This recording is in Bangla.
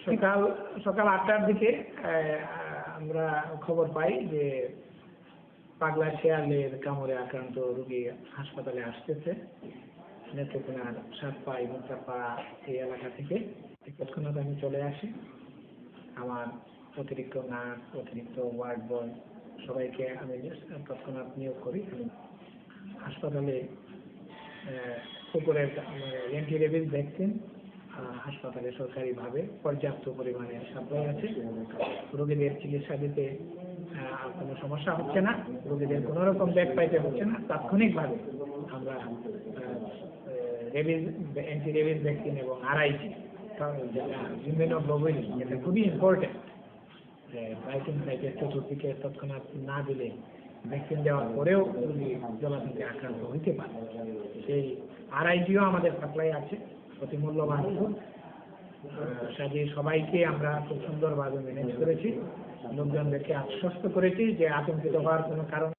সকাল সকাল 8টার দিকে আমরা খবর পাই যে পাগলা শেয়ালের কামড়ে আক্রান্ত রোগী হাসপাতালে আসতেছে। নেত্রকোনার সাতপা ইমুচাপা এই এলাকা থেকে। তৎক্ষণাৎ আমি চলে আসি। আমার অতিরিক্ত নার্স, অতিরিক্ত ওয়ার্ড বয় সবাইকে আমি তৎক্ষণাৎ নিয়োগ করি। হাসপাতালে উপরের অ্যান্টি রেবিস ভ্যাকসিন হাসপাতালে সরকারিভাবে পর্যাপ্ত পরিমাণে সাপ্লাই আছে। রোগীদের চিকিৎসা দিতে কোনো সমস্যা হচ্ছে না, রোগীদের কোনো রকম ব্যাক পাইতে হচ্ছে না। তাৎক্ষণিকভাবে আমরা রেবিস অ্যান্টি রেবিস ভ্যাকসিন এবং আরআইজি যেটা ইমিউনোগ্লোবুলিন, এটা খুবই ইম্পর্টেন্ট। প্রাইসিং সাইটের চতুর্দিকে তৎক্ষণাৎ না দিলে ভ্যাকসিন দেওয়ার পরেও রোগী জলাতঙ্কে আক্রান্ত হইতে পারে। সেই আরআইজিও আমাদের সাপ্লাই আছে, অতি মূল্যবান ওষুধ। সাজিয়ে সবাইকে আমরা খুব সুন্দরভাবে ম্যানেজ করেছি। লোকজনদেরকে আশ্বস্ত করেছি যে আতঙ্কিত হওয়ার কোনো কারণ